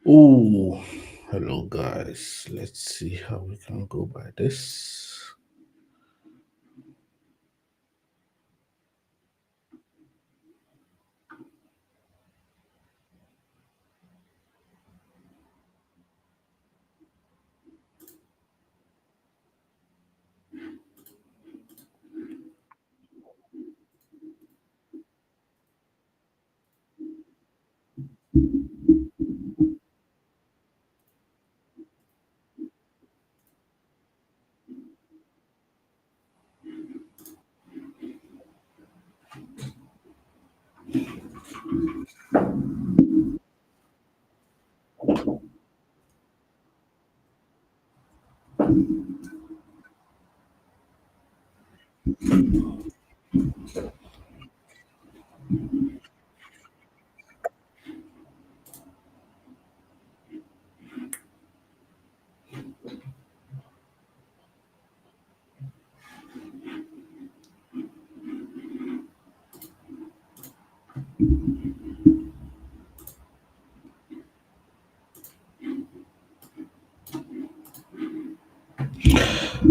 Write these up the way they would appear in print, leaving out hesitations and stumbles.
Oh, hello guys. Let's see how we can go by this.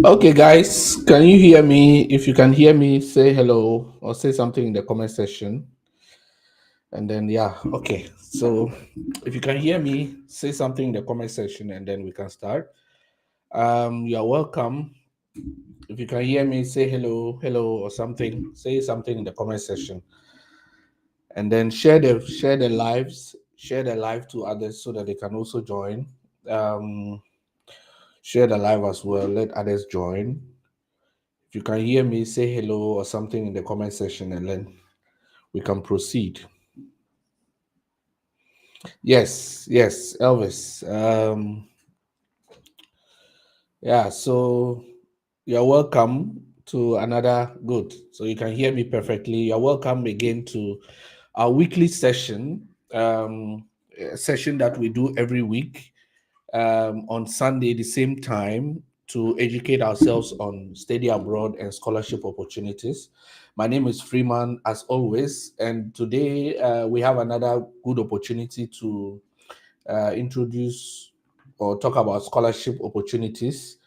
Okay, guys, can you hear me? If you can hear me, say hello or say something in the comment section. And then, yeah, okay. So, if you can hear me, say something in the comment section and then we can start. You're welcome. If you can hear me, say hello, or something. Say something in the comment section. And then share the live to others so that they can also join. Um, Share the live as well. Let others join. If you can hear me, say hello or something in the comment section, and then we can proceed. Yes, Elvis. Yeah, so you're welcome to another good. So you can hear me perfectly. You're welcome again to our weekly session, a session that we do every week on Sunday, the same time, to educate ourselves on study abroad and scholarship opportunities. My name is Freeman, as always, and today we have another good opportunity to introduce or talk about scholarship opportunities.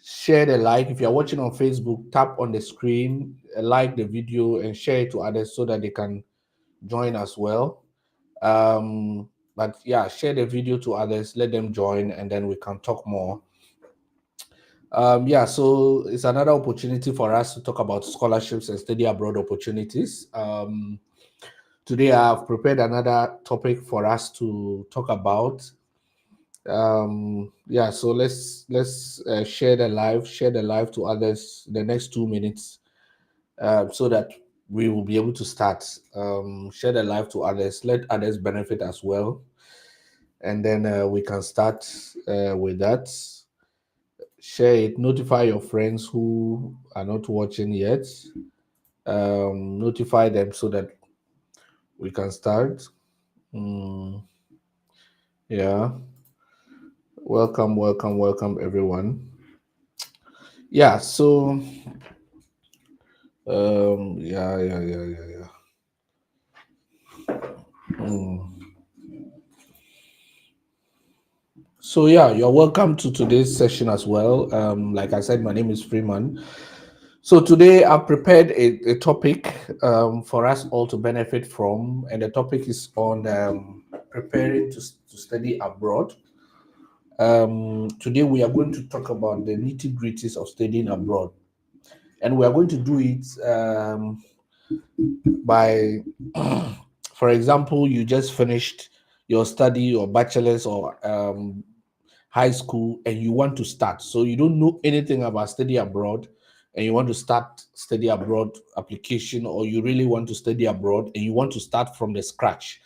Share the like. If you're watching on Facebook, tap on the screen, like the video, and share it to others so that they can join as well. But yeah, share the video to others, let them join, and then we can talk more. Yeah, so it's another opportunity for us to talk about scholarships and study abroad opportunities. Today I've prepared another topic for us to talk about. Yeah, so let's share the live to others the next 2 minutes, so that we will be able to start. Share the live to others, let others benefit as well, and then we can start with that. Share it, notify your friends who are not watching yet. Notify them so that we can start. Mm, yeah, welcome everyone. Yeah, so yeah. Mm. So yeah, you're welcome to today's session as well. Like I said, my name is Freeman. So today I've prepared a topic for us all to benefit from, and the topic is on preparing to study abroad. Today we are going to talk about the nitty gritties of studying abroad, and we are going to do it by, for example, you just finished your study or bachelor's or high school and you want to start. So you don't know anything about study abroad and you want to start study abroad application, or you really want to study abroad and you want to start from the scratch.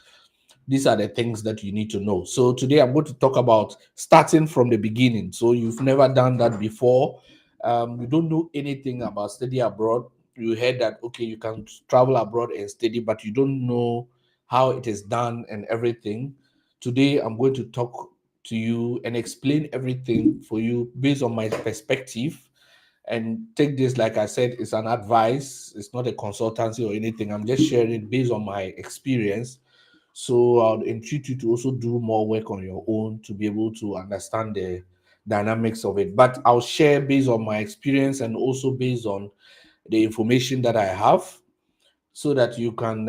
These are the things that you need to know. So today I'm going to talk about starting from the beginning. So you've never done that before. You don't know anything about study abroad. You heard that, okay, you can travel abroad and study, but you don't know how it is done and everything. Today I'm going to talk to you and explain everything for you based on my perspective. And take this, like I said, it's an advice, it's not a consultancy or anything. I'm just sharing it based on my experience. So I'll entreat you to also do more work on your own to be able to understand the dynamics of it. But I'll share based on my experience and also based on the information that I have, so that you can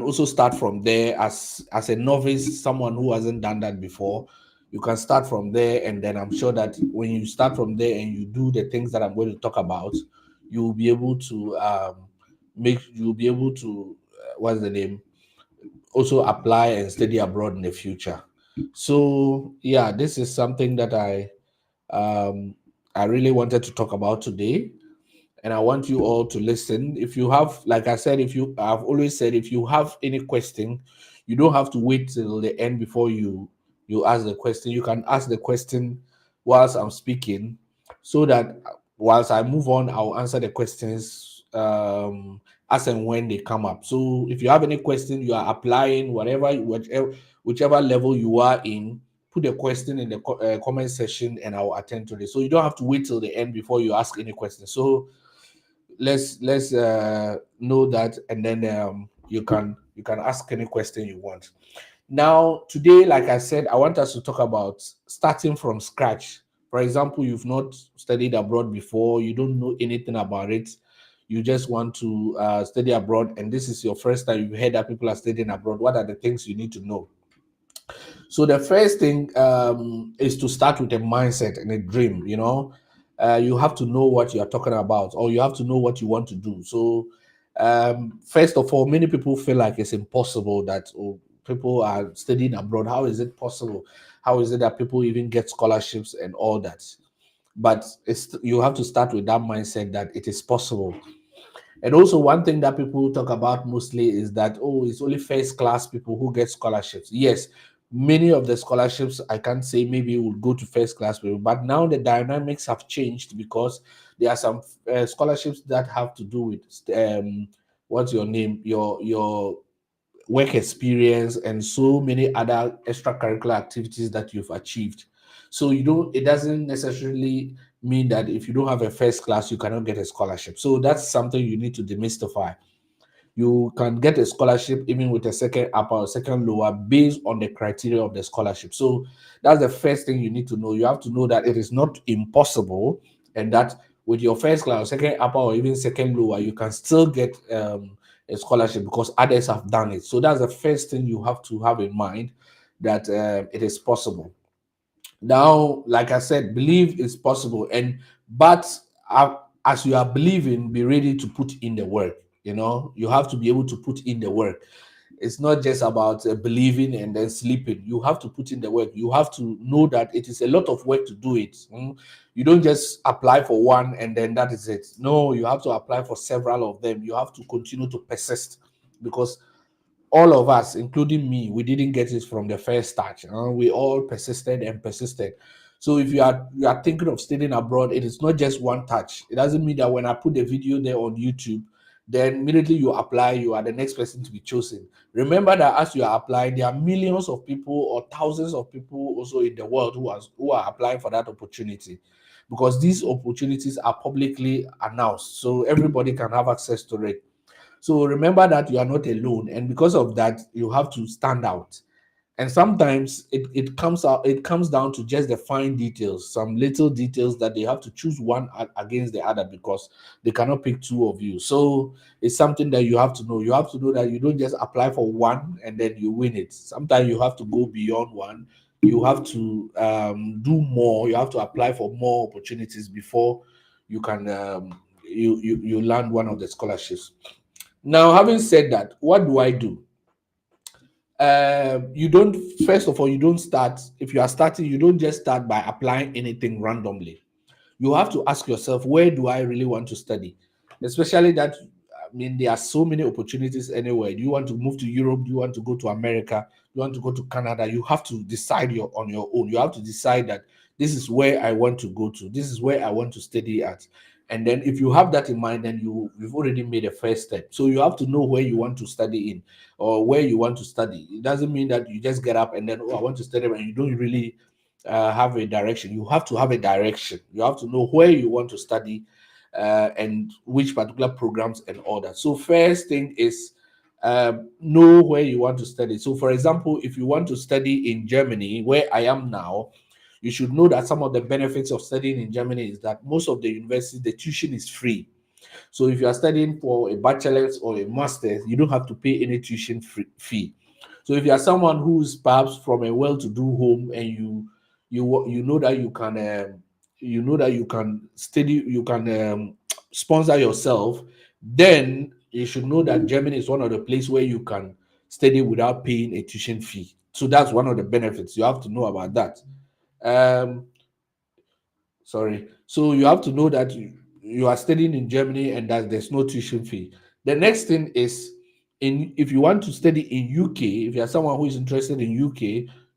also start from there as a novice, someone who hasn't done that before. You can start from there, and then I'm sure that when you start from there and you do the things that I'm going to talk about, you'll be able to you'll be able to what's the name, also apply and study abroad in the future. So yeah, this is something that um I really wanted to talk about today, and I want you all to listen. If you have, like I said, I've always said, if you have any question, you don't have to wait till the end before you ask the question. You can ask the question whilst I'm speaking, so that whilst I move on, I'll answer the questions as and when they come up. So if you have any question, you are applying, whichever level you are in, put a question in the comment section, and I'll attend to it. So you don't have to wait till the end before you ask any question. So let's know that, and then you can ask any question you want. Now today, like I said, I want us to talk about starting from scratch. For example, you've not studied abroad before, you don't know anything about it, you just want to study abroad, and this is your first time you've heard that people are studying abroad. What are the things you need to know? So the first thing is to start with a mindset and a dream. You have to know what you are talking about, or you have to know what you want to do. So first of all, many people feel like it's impossible that, oh, people are studying abroad. How is it possible? How is it that people even get scholarships and all that? But you have to start with that mindset that it is possible. And also, one thing that people talk about mostly is that, oh, it's only first class people who get scholarships. Yes, many of the scholarships, I can't say maybe will go to first class people, but now the dynamics have changed, because there are some scholarships that have to do with what's your name, your work experience, and so many other extracurricular activities that you've achieved. So it doesn't necessarily mean that if you don't have a first class, you cannot get a scholarship. So that's something you need to demystify. You can get a scholarship even with a second upper or second lower based on the criteria of the scholarship. So that's the first thing you need to know. You have to know that it is not impossible, and that with your first class, second upper, or even second lower, you can still get a scholarship because others have done it. So that's the first thing you have to have in mind, that it is possible. Now, like I said, believe it's possible, but as you are believing, be ready to put in the work. You have to be able to put in the work. It's not just about believing and then sleeping. You have to put in the work. You have to know that it is a lot of work to do it. You don't just apply for one and then that is it. No, you have to apply for several of them. You have to continue to persist, because all of us, including me, we didn't get it from the first start. We all persisted and persisted. So if you are thinking of studying abroad, it is not just one touch. It doesn't mean that when I put the video there on YouTube, then immediately you apply, you are the next person to be chosen. Remember that as you are applying, there are millions of people or thousands of people also in the world who are applying for that opportunity, because these opportunities are publicly announced, so everybody can have access to it. So remember that you are not alone, and because of that, you have to stand out. And sometimes it comes down to just the fine details, some little details that they have to choose one against the other, because they cannot pick two of you. So it's something that you have to know. You have to know that you don't just apply for one and then you win it. Sometimes you have to go beyond one. You have to do more. You have to apply for more opportunities before you can you land one of the scholarships. Now, having said that, what do I do? You don't, first of all, you don't start, if you are starting, you don't just start by applying anything randomly. You have to ask yourself, where do I really want to study? Especially that, I mean, there are so many opportunities anywhere. Do you want to move to Europe? Do you want to go to America? Do you want to go to Canada? You have to decide on your own. You have to decide that this is where I want to go to. This is where I want to study at. And then if you have that in mind, then you've already made a first step. So you have to know where you want to study in, or where you want to study. It doesn't mean that you just get up and then, oh, I want to study, and you don't really have a direction. You have to have a direction. You have to know where you want to study, and which particular programs and all that. So first thing is, know where you want to study. So for example, if you want to study in Germany, where I am now, you should know that some of the benefits of studying in Germany is that most of the universities, the tuition is free. So if you are studying for a bachelor's or a master's, you don't have to pay any tuition fee. So if you are someone who's perhaps from a well-to-do home, and you know that you can study, you can sponsor yourself, then you should know that Germany is one of the places where you can study without paying a tuition fee. So that's one of the benefits. You have to know about that. Um, Sorry. So you have to know that you are studying in Germany and that there's no tuition fee. The next thing is, in if you want to study in UK, if you are someone who is interested in UK,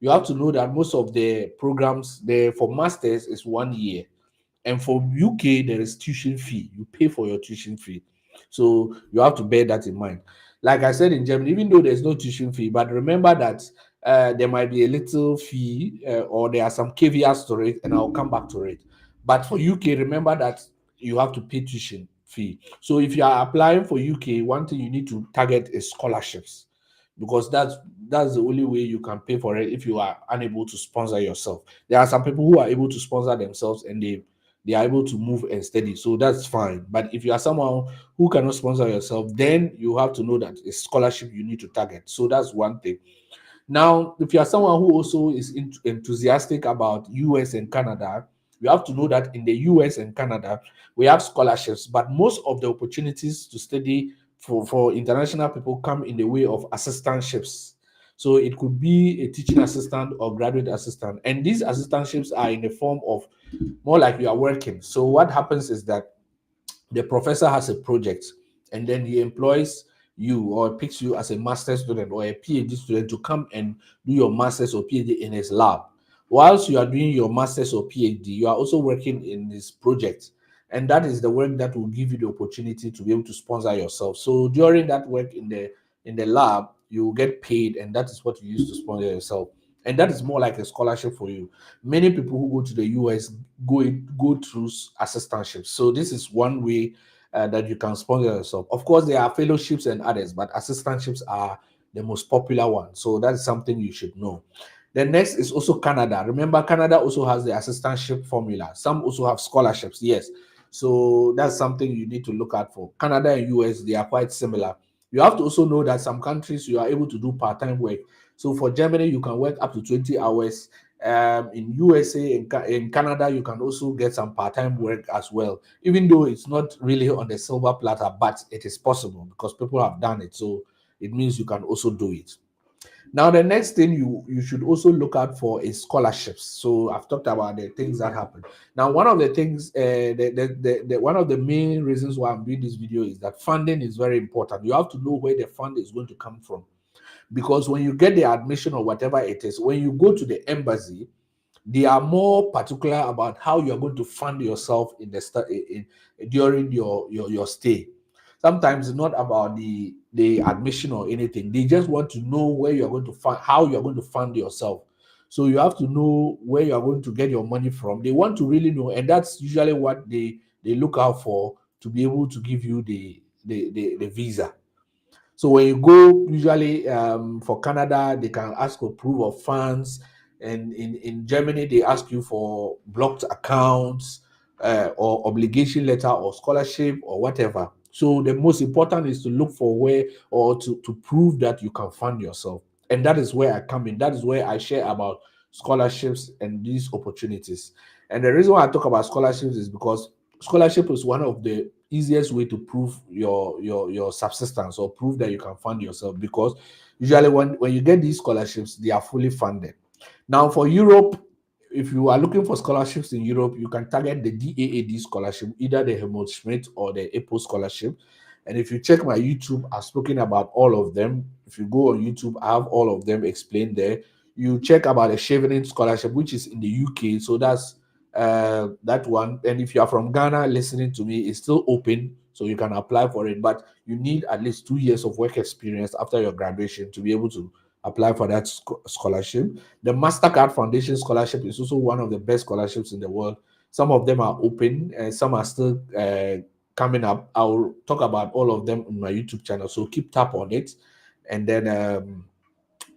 you have to know that most of the programs there for masters is 1 year. And for UK, there is tuition fee. You pay for your tuition fee. So you have to bear that in mind. Like I said, in Germany, even though there's no tuition fee, but remember that there might be a little fee, or there are some caveats to it, and I'll come back to it. But for UK, remember that you have to pay tuition fee. So if you are applying for UK, one thing you need to target is scholarships, because that's the only way you can pay for it if you are unable to sponsor yourself. There are some people who are able to sponsor themselves, and they are able to move and study, so that's fine. But if you are someone who cannot sponsor yourself, then you have to know that it's scholarship you need to target. So that's one thing. Now, if you are someone who also is enthusiastic about US and Canada, you have to know that in the US and Canada, we have scholarships, but most of the opportunities to study for international people come in the way of assistantships. So it could be a teaching assistant or graduate assistant. And these assistantships are in the form of more like you are working. So what happens is that the professor has a project, and then he employs you or picks you as a master's student or a PhD student to come and do your master's or PhD in his lab. Whilst you are doing your master's or PhD, you are also working in this project. And that is the work that will give you the opportunity to be able to sponsor yourself. So during that work in the lab, you will get paid, and that is what you use to sponsor yourself. And that is more like a scholarship for you. Many people who go to the US go through assistantships. So this is one way that you can sponsor yourself. Of course, there are fellowships and others, but assistantships are the most popular one. So that is something you should know. The next is also Canada. Remember, Canada also has the assistantship formula. Some also have scholarships. Yes. So that's something you need to look out for. Canada and US, they are quite similar. You have to also know that some countries you are able to do part-time work. So for Germany, you can work up to 20 hours. In USA, in Canada, you can also get some part-time work as well, even though it's not really on the silver platter, but it is possible because people have done it. So it means you can also do it. Now, the next thing you should also look out for is scholarships. So I've talked about the things that happen. Now, one of the things, one of the main reasons why I'm doing this video is that funding is very important. You have to know where the fund is going to come from, because when you get the admission or whatever it is, when you go to the embassy, they are more particular about how you are going to fund yourself in the during your stay. Sometimes it's not about the admission or anything. They just want to know where you are going to fund, how you are going to fund yourself. So you have to know where you are going to get your money from. They want to really know, and that's usually what they look out for to be able to give you the visa. So when you go, usually for Canada, they can ask for proof of funds, and in Germany, they ask you for blocked accounts, or obligation letter or scholarship or whatever. So the most important is to look for where, or to prove that you can fund yourself. And that is where I come in. That is where I share about scholarships and these opportunities. And the reason why I talk about scholarships is because scholarship is one of the easiest way to prove your subsistence, or prove that you can fund yourself, because usually when you get these scholarships, they are fully funded. Now for Europe, if you are looking for scholarships in Europe, you can target the DAAD scholarship, either the Helmut Schmidt or the APO scholarship. And if you check my YouTube, I've spoken about all of them. If you go on YouTube, I have all of them explained there. You check about the Chevening scholarship, which is in the UK. So that's that one. And if you are from Ghana listening to me, it's still open, so you can apply for it. But you need at least 2 years of work experience after your graduation to be able to apply for that scholarship. The Mastercard Foundation scholarship is also one of the best scholarships in the world. Some of them are open, and some are still coming up. I'll talk about all of them on my YouTube channel, so keep tap on it, and then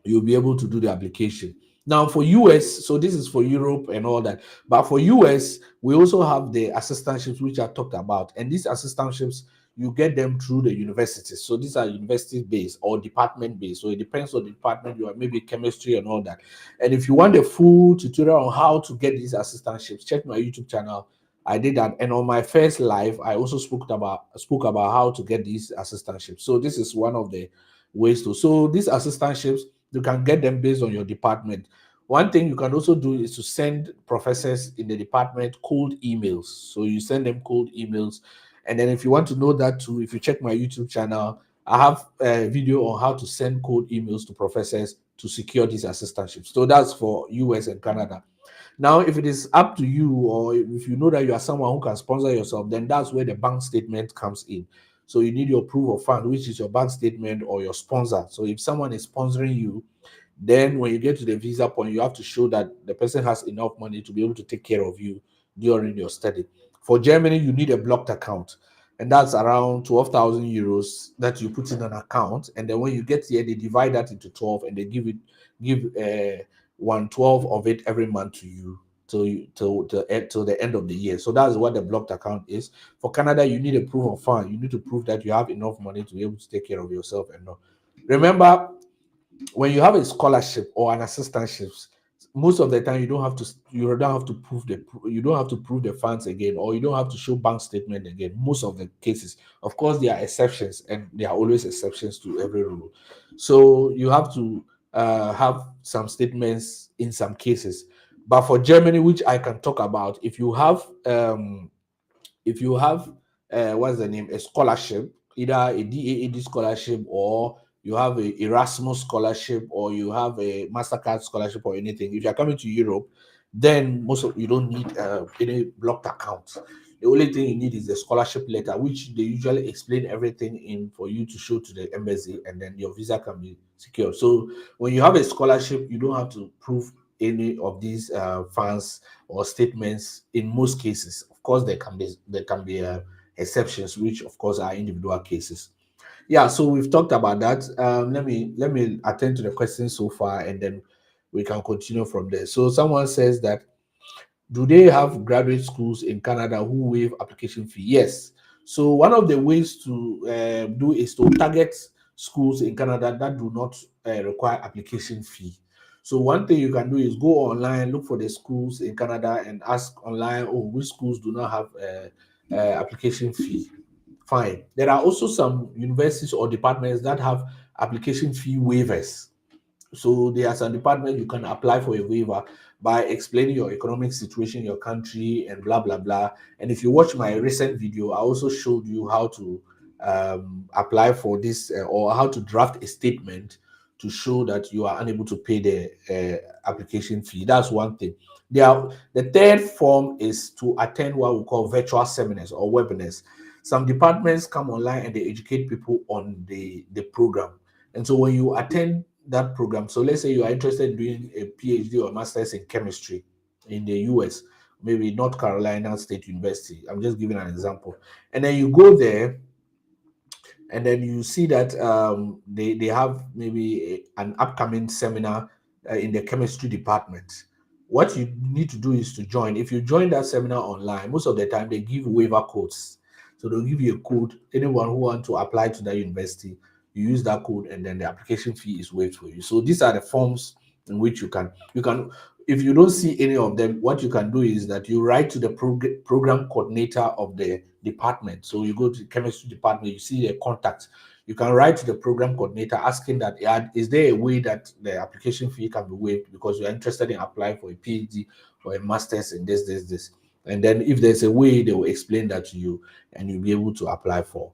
you'll be able to do the application. Now for US, so this is for Europe and all that, but for US, we also have the assistantships which I talked about, and these assistantships you get them through the universities. So these are university based or department based. So it depends on the department you are, maybe chemistry and all that. And if you want a full tutorial on how to get these assistantships, check my YouTube channel. I did that, and on my first live, I also spoke about how to get these assistantships. So this is one of the ways to. So these assistantships, you can get them based on your department. One thing you can also do is to send professors in the department cold emails. So you send them cold emails, and then if you want to know that too, if you check my YouTube channel, I have a video on how to send cold emails to professors to secure these assistantships. So that's for US and Canada. Now, if it is up to you, or if you know that you are someone who can sponsor yourself, then that's where the bank statement comes in. So you need your proof of fund, which is your bank statement or your sponsor. So if someone is sponsoring you, then when you get to the visa point, you have to show that the person has enough money to be able to take care of you during your study. For Germany, you need a blocked account, and that's around 12,000 euros that you put in an account. And then when you get here, they divide that into 12, and they give 1/12 of it every month to you till the end of the year. So that's what the blocked account is. For Canada, you need a proof of fund. You need to prove that you have enough money to be able to take care of yourself and all. Remember, when you have a scholarship or an assistantship, most of the time you don't have to prove the funds again, or you don't have to show bank statement again. Most of the cases, of course, there are exceptions, and there are always exceptions to every rule. So you have to have some statements in some cases. But for Germany, which I can talk about, if you have what's the name, a scholarship, either a DAAD scholarship, or you have a Erasmus scholarship, or you have a Mastercard scholarship or anything. If you're coming to Europe, then most of you don't need any blocked account. The only thing you need is the scholarship letter, which they usually explain everything in for you to show to the embassy, and then your visa can be secured. So when you have a scholarship, you don't have to prove any of these funds or statements in most cases. Of course, there can be exceptions, which of course are individual cases. Yeah, so we've talked about that. Let me attend to the questions so far, and then we can continue from there. So someone says that, do they have graduate schools in Canada who waive application fee? Yes. So one of the ways to do is to target schools in Canada that do not require application fee. So one thing you can do is go online, look for the schools in Canada, and ask online, oh, which schools do not have application fee. Fine. There are also some universities or departments that have application fee waivers. So there are some departments you can apply for a waiver by explaining your economic situation, your country, and blah blah blah. And if you watch my recent video, I also showed you how to apply for this, or how to draft a statement to show that you are unable to pay the application fee. That's one thing. The third form is to attend what we call virtual seminars or webinars. Some departments come online and they educate people on the program. And so when you attend that program, so let's say you are interested in doing a PhD or master's in chemistry in the US, maybe North Carolina State University. I'm just giving an example. And then you go there, and then you see that they have maybe an upcoming seminar in the chemistry department. What you need to do is to join. If you join that seminar online, most of the time they give waiver codes. So they'll give you a code. Anyone who wants to apply to that university, you use that code, and then the application fee is waived for you. So these are the forms in which you can, if you don't see any of them, what you can do is that you write to the program coordinator of the department. So you go to the chemistry department, you see their contact. You can write to the program coordinator asking that, is there a way that the application fee can be waived because you're interested in applying for a PhD or a master's in this. And then if there's a way, they will explain that to you, and you'll be able to apply for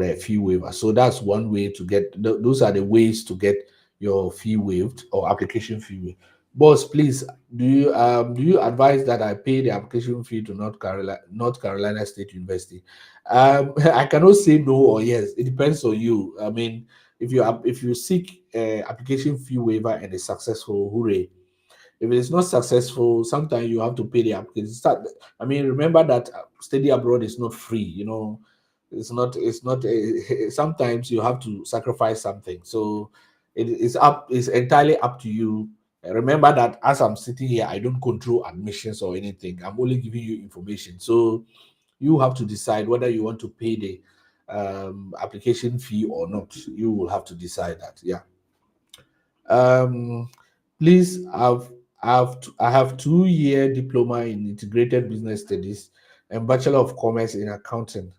a fee waiver. So that's one way to get, those are the ways to get your fee waived or application fee waived. Boss, please, do you advise that I pay the application fee to North Carolina State University? I cannot say no or yes. It depends on you. I mean, if you seek application fee waiver and is successful, hooray. If it is not successful, sometimes you have to pay the application. I mean, remember that study abroad is not free. Sometimes you have to sacrifice something. So it's entirely up to you. Remember that as I'm sitting here, I don't control admissions or anything. I'm only giving you information. So you have to decide whether you want to pay the application fee or not. You will have to decide that. Yeah. Um, please, I have 2-year diploma in integrated business studies and Bachelor of Commerce in accounting.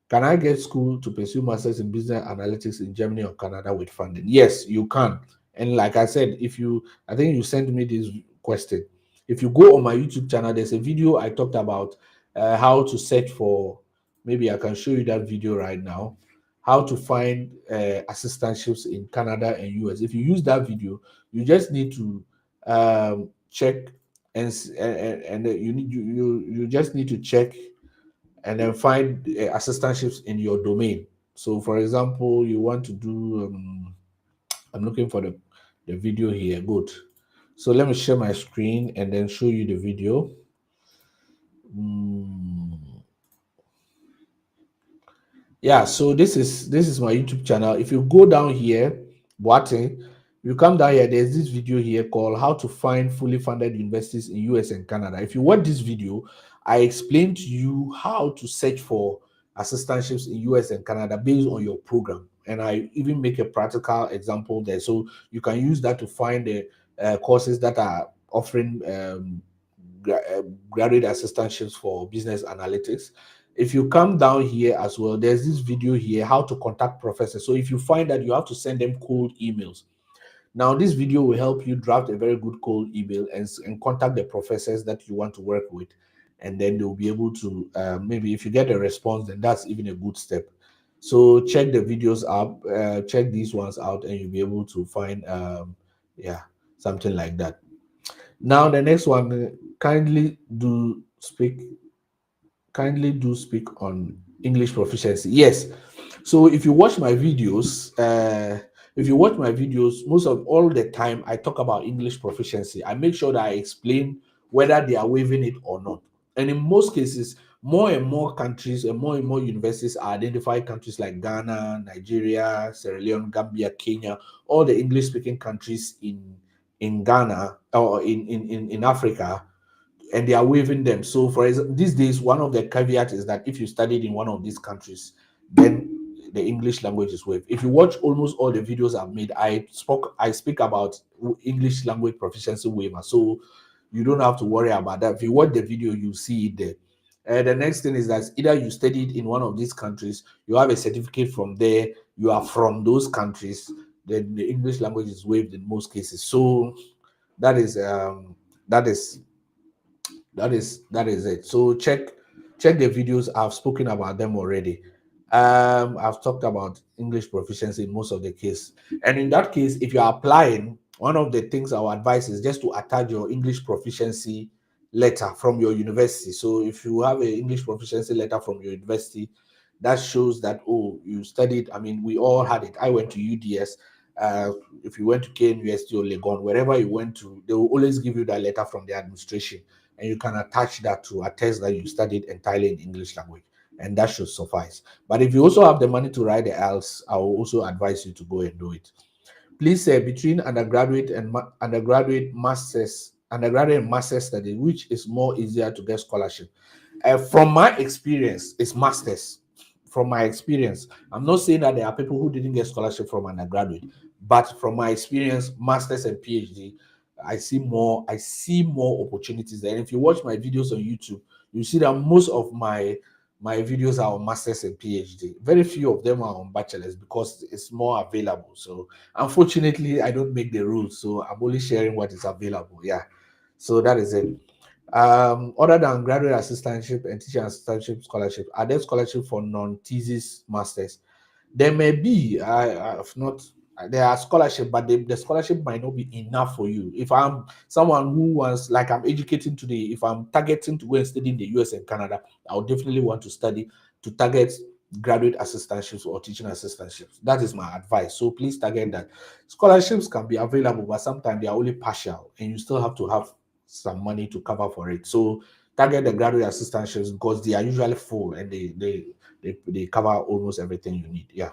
Can I get school to pursue masters in business analytics in Germany or Canada with funding? Yes, you can. And like I said, I think you sent me this question. If you go on my YouTube channel, there's a video I talked about how to search for. Maybe I can show you that video right now. How to find assistantships in Canada and US. If you use that video, you just need to check and you just need to check and then find assistantships in your domain. So, for example, you want to do, I'm looking for the video here. Good. So, let me share my screen and then show you the video. Yeah, so this is my YouTube channel. If you go down here, Boating, you come down here, there's this video here called How to Find Fully Funded Universities in US and Canada. If you watch this video, I explained to you how to search for assistantships in US and Canada based on your program. And I even make a practical example there. So you can use that to find the courses that are offering graduate assistantships for business analytics. If you come down here as well, there's this video here, how to contact professors. So if you find that you have to send them cold emails, now this video will help you draft a very good cold email and contact the professors that you want to work with, and then they'll be able to maybe if you get a response, then that's even a good step. So check the videos up, check these ones out, and you'll be able to find yeah, something like that. Now the next one, kindly do speak on English proficiency. Yes. So if you watch my videos, most of all the time I talk about English proficiency. I make sure that I explain whether they are waiving it or not. And in most cases, more and more countries and more universities are identified countries like Ghana, Nigeria, Sierra Leone, Gambia, Kenya, all the English speaking countries in Ghana or in Africa, and they are waiving them. So, for example, these days, one of the caveats is that if you studied in one of these countries, then the English language is waived. If you watch almost all the videos I've made, I speak about English language proficiency waiver. So you don't have to worry about that. If you watch the video, you see it there. The next thing is that either you studied in one of these countries, you have a certificate from there, you are from those countries, then the English language is waived in most cases. So that is that is that is it. So check the videos. I've spoken about them already. I've talked about English proficiency in most of the case, and in that case, if you are applying, one of the things I would advise is just to attach your English proficiency letter from your university. So if you have an English proficiency letter from your university, that shows that, oh, you studied. I mean, we all had it. I went to UDS. uh, if you went to KNUST or Legon, wherever you went to, they will always give you that letter from the administration, and you can attach that to attest that you studied entirely in English language, and that should suffice. But if you also have the money to write the IELTS, I will also advise you to go and do it. Please say between undergraduate and master's study, which is more easier to get scholarship? From my experience, it's masters. From my experience, I'm not saying that there are people who didn't get scholarship from undergraduate, but from my experience, masters and PhD, I see more opportunities there. And if you watch my videos on YouTube, you see that most of my videos are on masters and PhD. Very few of them are on bachelors because it's more available. So unfortunately, I don't make the rules, so I'm only sharing what is available. Yeah, so that is it. Other than graduate assistantship and teaching assistantship scholarship, are there scholarship for non-thesis masters? There may be. I have not. There are scholarship, but the scholarship might not be enough for you. If I'm someone who wants, like I'm educating today, if I'm targeting to go and study in the US and Canada, I would definitely want to study to target graduate assistantships or teaching assistantships. That is my advice. So please target that. Scholarships can be available, but sometimes they are only partial, and you still have to have some money to cover for it. So target the graduate assistantships because they are usually full and they cover almost everything you need. Yeah.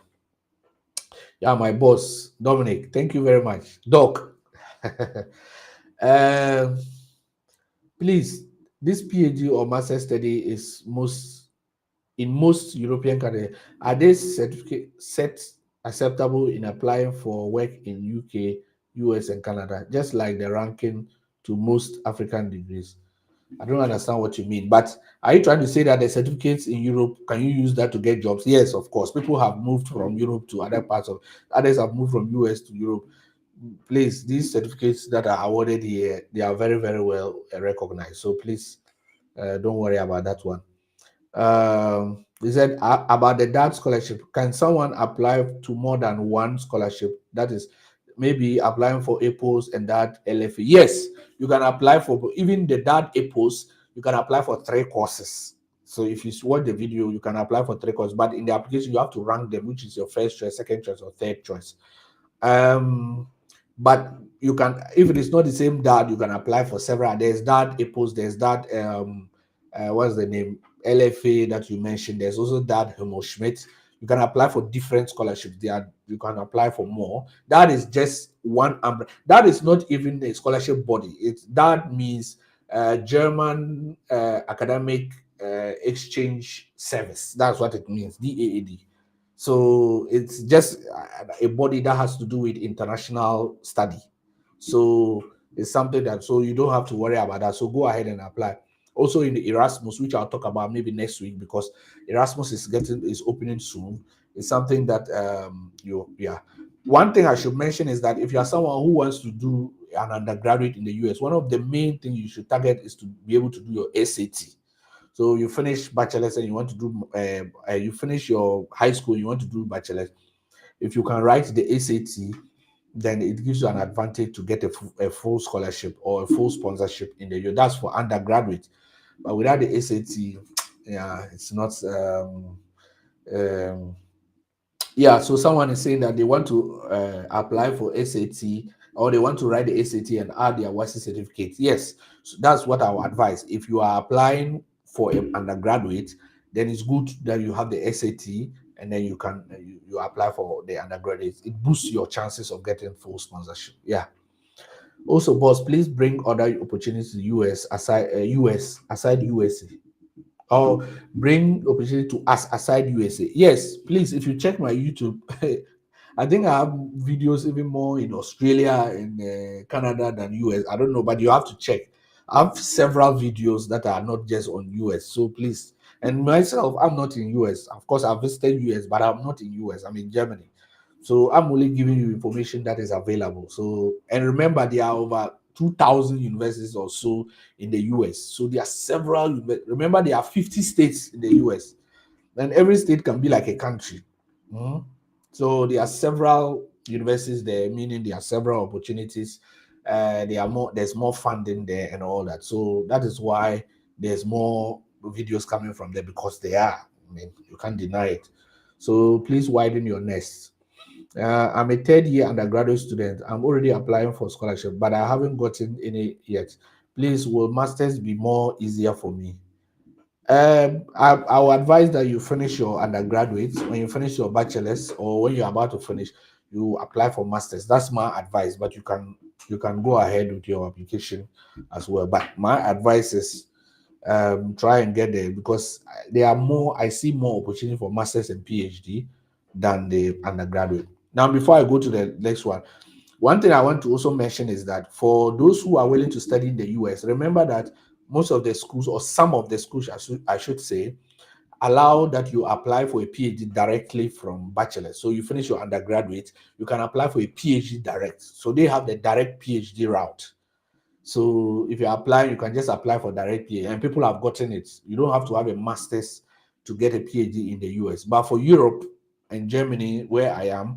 Yeah, my boss, Dominic. Thank you very much. Doc. um, please, this PhD or master study is most in most European countries. Are these certificate sets acceptable in applying for work in UK, US, and Canada, just like the ranking to most African degrees? I don't understand what you mean, but are you trying to say that the certificates in Europe, can you use that to get jobs? Yes, of course. People have moved from Europe to other parts of, others have moved from US to Europe. Please, these certificates that are awarded here, they are very, very well recognized. So please, don't worry about that one. He said about the DAD scholarship. Can someone apply to more than one scholarship? That is, maybe applying for APOS and that LFA. Yes, you can apply for even the DAD APOS. You can apply for 3 courses. So if you watch the video, you can apply for 3 courses. But in the application, you have to rank them, which is your first choice, second choice, or third choice. But you can, if it is not the same DAD, you can apply for several. There's DAD APOS. There's DAD what's the name, LFA that you mentioned. There's also that Helmut Schmidt. You can apply for different scholarships. You can apply for more. That is just one umbrella. That is not even a scholarship body. That means German Academic Exchange Service. That's what it means. DAAD. So it's just a body that has to do with international study. So it's something that, so you don't have to worry about that. So go ahead and apply. Also in the Erasmus, which I'll talk about maybe next week, because Erasmus is opening soon. It's something that yeah. One thing I should mention is that if you are someone who wants to do an undergraduate in the US, one of the main things you should target is to be able to do your SAT. So you finish bachelor's and you want to do you finish your high school, you want to do bachelor's. If you can write the SAT, then it gives you an advantage to get a full scholarship or a full sponsorship in the year. That's for undergraduate. But without the SAT, yeah, it's not. Um, yeah, so someone is saying that they want to apply for SAT, or they want to write the SAT and add their WASI certificate. Yes, so that's what I would advise. If you are applying for an undergraduate, then it's good that you have the SAT, and then you can you apply for the undergraduate. It boosts your chances of getting full sponsorship. Yeah. Also, boss, please bring other opportunities to US aside USA, or bring opportunity to us aside USA. Yes, please. If you check my YouTube, I think I have videos even more in Australia and Canada than US. I don't know, but you have to check. I have several videos that are not just on US. So please, and myself, I'm not in US. Of course, I've visited US, but I'm not in US. I'm in Germany. So I'm only giving you information that is available. So, and remember, there are over 2,000 universities or so in the US. So there are several. Remember, there are 50 states in the US, and every state can be like a country. Mhm. So there are several universities there, meaning there are several opportunities. There's more funding there and all that. So that is why there's more videos coming from there, because they are. I mean, you can't deny it. So please widen your nest. I'm a third year undergraduate student. I'm already applying for scholarship, but I haven't gotten any yet. Please, will masters be more easier for me? I will advise that you finish your undergraduate. When you finish your bachelor's, or when you're about to finish, you apply for masters. That's my advice. But you can go ahead with your application as well. But my advice is try and get there, because there are more. I see more opportunity for masters and PhD than the undergraduate. Now, before I go to the next one thing I want to also mention is that for those who are willing to study in the US, remember that most of the schools, or some of the schools, I should say, allow that you apply for a PhD directly from bachelor. So you finish your undergraduate, you can apply for a PhD direct. So they have the direct PhD route. So if you apply, you can just apply for direct PhD, and people have gotten it. You don't have to have a master's to get a PhD in the US. But for Europe and Germany, where I am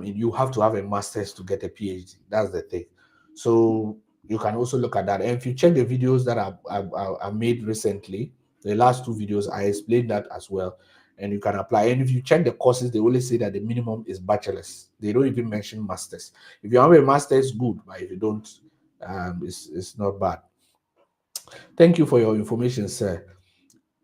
in, you have to have a master's to get a PhD. That's the thing. So you can also look at that. And if you check the videos that I made recently, the last 2 videos, I explained that as well. and you can apply. And if you check the courses, they only say that the minimum is bachelor's. They don't even mention masters. If you have a master's, good, but if you don't, it's not bad. Thank you for your information, sir.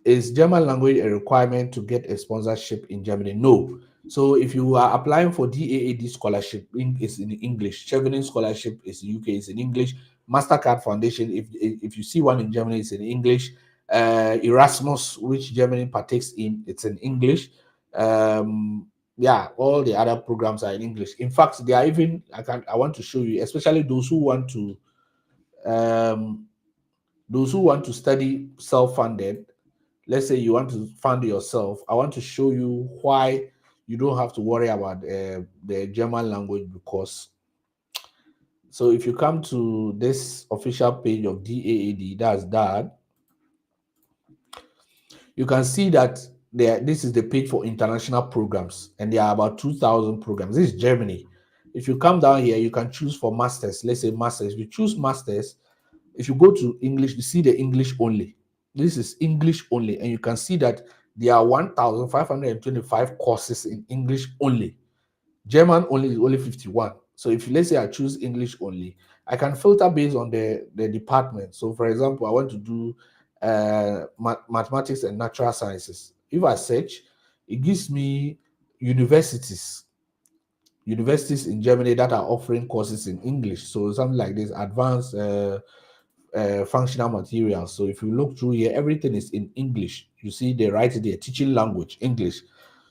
Is German language a requirement to get a sponsorship in Germany? No. So if you are applying for DAAD scholarship, it's in English. Chevening scholarship is in UK, it's in English. Mastercard Foundation, if you see one in Germany, it's in English. Erasmus, which Germany partakes in, it's in English. Yeah, all the other programs are in English. In fact, they are even I want to show you, especially um, those who want to study self-funded. Let's say you want to fund yourself. I want to show you why you don't have to worry about the German language, because so if you come to this official page of DAAD, that's that, you can see that this is the page for international programs, and there are about 2,000 programs. This is Germany. If you come down here, you can choose for masters. Let's say masters. If you choose masters, if you go to English, you see the English only. This is English only, and you can see that there are 1,525 courses in English only. German only is only 51. So if let's say I choose English only, I can filter based on the department. So for example, I want to do mathematics and natural sciences. If I search, it gives me universities universities in Germany that are offering courses in English. So something like this, advanced functional materials. So if you look through here, everything is in English. You see, they write it there, teaching language, English.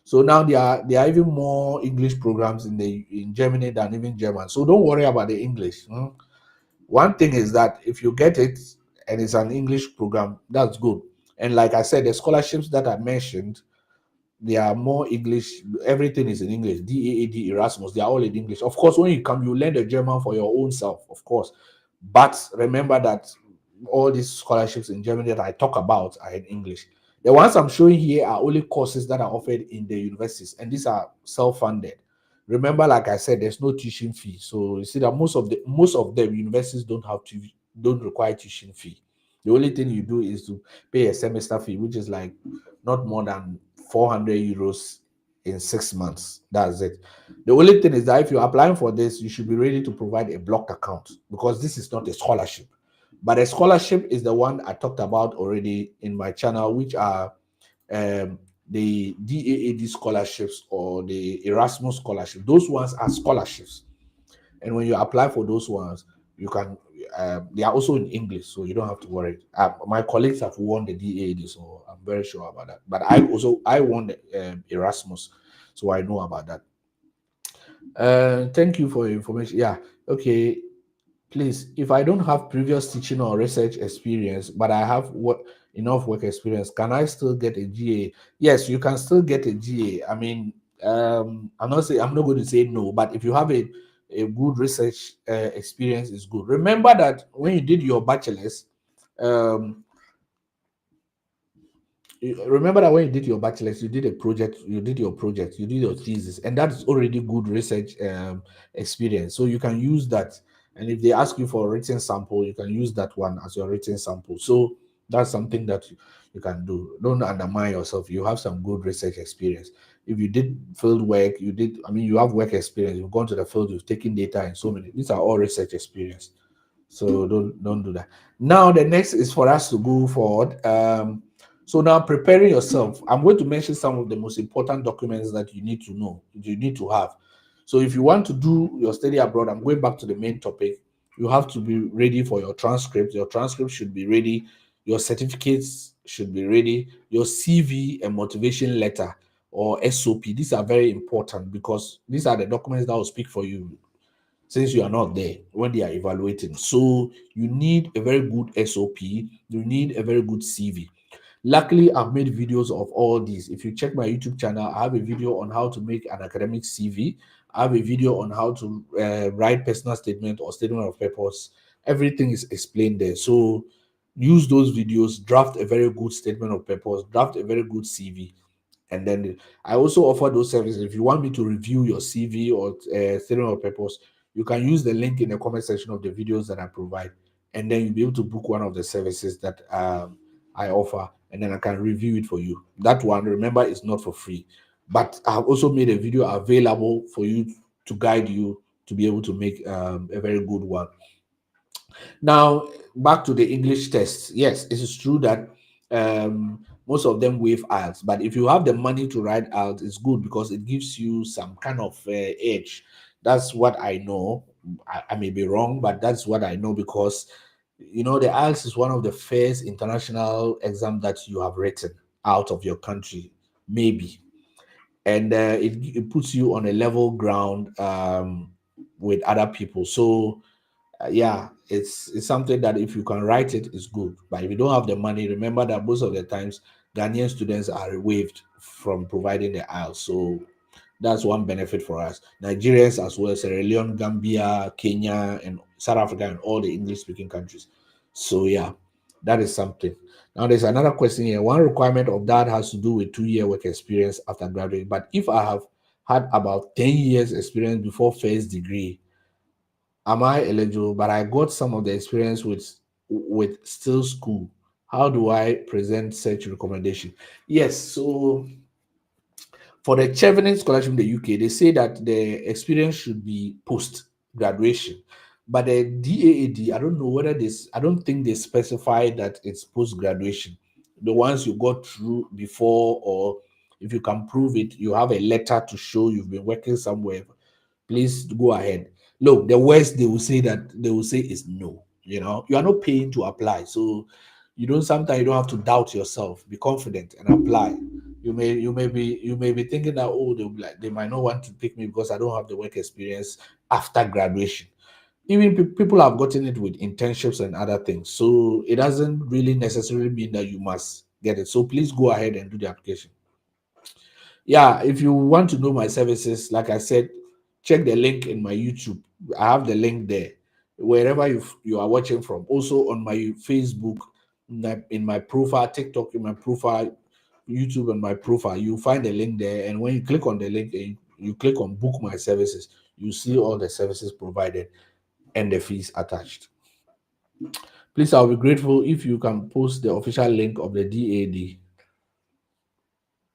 So now there are even more English programs in Germany than even German. So don't worry about the English. One thing is that if you get it and it's an English program, that's good. And like I said, the scholarships that I mentioned, they are more English. Everything is in English. DAAD, Erasmus, they are all in English. Of course, when you come, you learn the German for your own self, of course. But remember that all these scholarships in Germany that I talk about are in English. The ones I'm showing here are only courses that are offered in the universities, and these are self-funded. Remember, like I said, there's no tuition fee. So you see that most of them universities don't require tuition fee. The only thing you do is to pay a semester fee, which is like not more than 400 euros in 6 months. That's it. The only thing is that if you're applying for this, you should be ready to provide a blocked account, because this is not a scholarship. But a scholarship is the one I talked about already in my channel, which are um, the DAAD scholarships or the Erasmus scholarship. Those ones are scholarships. And when you apply for those ones, you can, they are also in English, so you don't have to worry. My colleagues have won the DAAD, so I'm very sure about that. But I won the Erasmus, so I know about that. Thank you for your information. Yeah, okay. Please, if I don't have previous teaching or research experience, but I have enough work experience, can I still get a GA? Yes, you can still get a GA. I mean, I'm not going to say no, but if you have a good research experience, is good. Remember that when you did your bachelor's, um, remember that when you did your bachelor's, you did a project, you did your project, you did your thesis, and that's already good research experience. So you can use that. And if they ask you for a written sample, you can use that one as your written sample. So that's something that you can do. Don't undermine yourself. You have some good research experience. If you did field work, you have work experience, you've gone to the field, you've taken data, and so many. These are all research experience. So don't do that. Now the next is for us to go forward. So now preparing yourself, I'm going to mention some of the most important documents that you need to know, you need to have. So if you want to do your study abroad, I'm going back to the main topic. You have to be ready for your transcript. Your transcript should be ready. Your certificates should be ready. Your CV and motivation letter or SOP. These are very important because these are the documents that will speak for you since you are not there when they are evaluating. So you need a very good SOP. You need a very good CV. Luckily, I've made videos of all these. If you check my YouTube channel, I have a video on how to make an academic CV. I have a video on how to write personal statement or statement of purpose. Everything is explained there. So use those videos, draft a very good statement of purpose, draft a very good CV. And then I also offer those services. If you want me to review your CV or statement of purpose, you can use the link in the comment section of the videos that I provide. And then you'll be able to book one of the services that I offer. and then I can review it for you. That one, remember, is not for free, but I have also made a video available for you to guide you to be able to make a very good one. Now, back to the English test. Yes, it is true that most of them waive IELTS, but if you have the money to write IELTS, it's good because it gives you some kind of edge. That's what I know. I may be wrong, but that's what I know because the IELTS is one of the first international exam that you have written out of your country, maybe, and it puts you on a level ground with other people. So yeah, it's something that if you can write it, it's good. But if you don't have the money, remember that most of the times Ghanaian students are waived from providing the IELTS. So that's one benefit for us. Nigerians as well, Sierra Leone, Gambia, Kenya, and South Africa, and all the English-speaking countries. So yeah, that is something. Now there's another question here. One requirement of that has to do with 2-year work experience after graduating. But if I have had about 10 years experience before first degree, am I eligible? But I got some of the experience with still school. How do I present such recommendation? Yes, so for the Chevening scholarship in the UK, they say that the experience should be post graduation. But the DAAD, I don't know whether this, I don't think they specify that it's post graduation. The ones you got through before, or if you can prove it, you have a letter to show you've been working somewhere, please go ahead. Look, the worst they will say is no. You are not paying to apply. So sometimes you don't have to doubt yourself. Be confident and apply. You may be thinking that, oh, they might not want to pick me because I don't have the work experience after graduation. Even people have gotten it with internships and other things. So it doesn't really necessarily mean that you must get it. So please go ahead and do the application. Yeah, if you want to know my services, like I said, check the link in my YouTube. I have the link there, wherever you are watching from. Also on my Facebook, in my profile, TikTok in my profile, YouTube on my profile, you find the link there. And when you click on the link and you click on book my services, you see all the services provided and the fees attached. Please, I'll be grateful if you can post the official link of the DAD,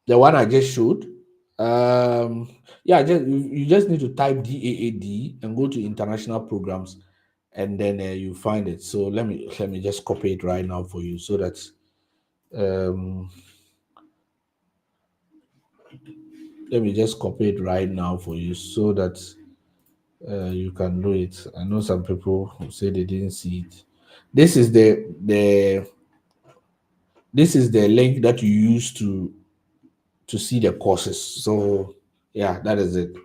the one I just showed. Yeah, you just need to type DAAD and go to international programs, and then you find it. So let me just copy it right now for you, so that um let me just copy it right now for you, so that you can do it. I know some people who say they didn't see it. This is the link that you use to see the courses. So yeah, that is it.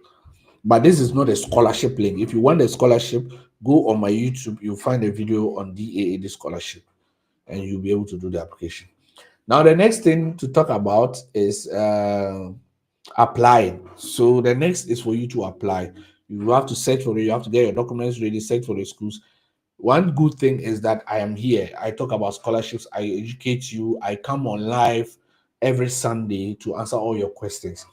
But this is not a scholarship link. If you want a scholarship, go on my YouTube. You'll find a video on DAAD scholarship, and you'll be able to do the application. Now, the next thing to talk about is applying. So the next is for you to apply. You have to search for it. You have to get your documents ready, search for the schools. One good thing is that I am here. I talk about scholarships. I educate you. I come on live every Sunday to answer all your questions.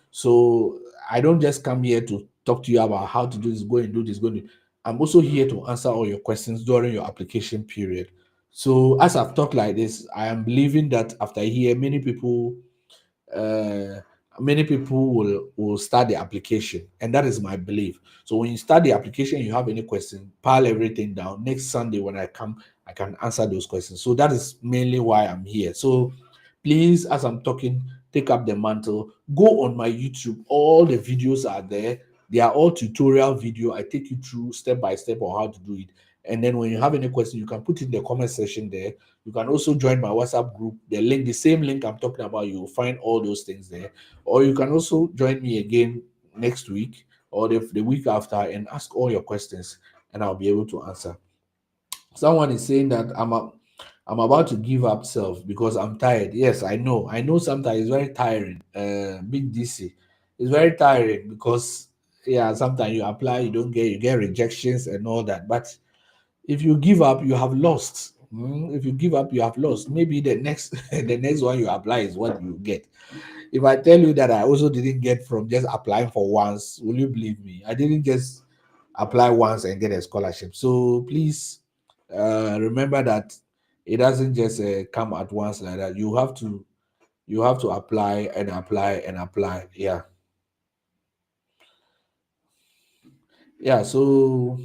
So I don't just come here to talk to you about how to do this, go and do this, go and do. I'm also here to answer all your questions during your application period. So as I've talked like this, I am believing that after here, uh, many people will start the application, and that is my belief. So when you start the application, you have any question, pile everything down. Next Sunday when I come, I can answer those questions. So that is mainly why I'm here. So please, as I'm talking, take up the mantle. Go on my YouTube. All the videos are there. They are all tutorial video. I take you through step by step on how to do it. And then when you have any question, you can put it in the comment section there. You can also join my WhatsApp group. The same link I'm talking about, you will find all those things there. Or you can also join me again next week or the week after and ask all your questions, and I'll be able to answer. Someone is saying that I'm about to give up self because I'm tired. Yes, I know. I know sometimes it's very tiring. Big DC. It's very tiring because yeah, sometimes you apply, you get rejections and all that. But if you give up, you have lost. If you give up, you have lost. Maybe the next the next one you apply is what you get. If I tell you that I also didn't get from just applying for once, will you believe me? I didn't just apply once and get a scholarship. So please remember that It doesn't just come at once like that. You have to apply and apply and apply. Yeah. Yeah. So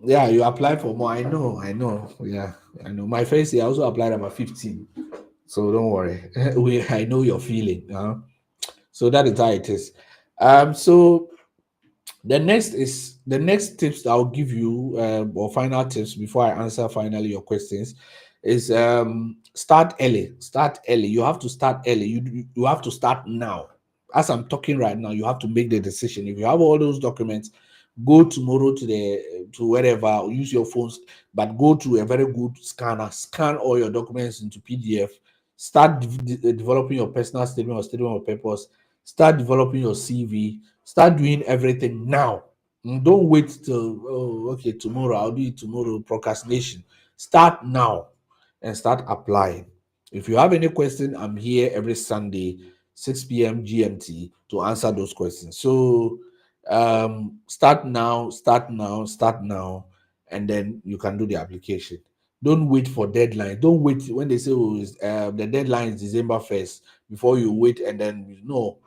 yeah, you apply for more. I know. Yeah, I know. My first year I also applied about 15. So don't worry. I know your feeling. So that is how it is. So the next tips that I'll give you, or final tips before I answer finally your questions, is start early. Start early. You have to start early. You have to start now. As I'm talking right now, you have to make the decision. If you have all those documents, go tomorrow to wherever, use your phones, but go to a very good scanner, scan all your documents into PDF, start developing your personal statement or statement of purpose, start developing your CV, start doing everything now. Don't wait till, oh, okay, tomorrow, I'll do it tomorrow. Procrastination. Start now and start applying. If you have any question, I'm here every Sunday, 6 p.m. GMT, to answer those questions. So start now, start now, start now, and then you can do the application. Don't wait for deadline. Don't wait when they say, oh, the deadline is December 1st, before you wait, and then no,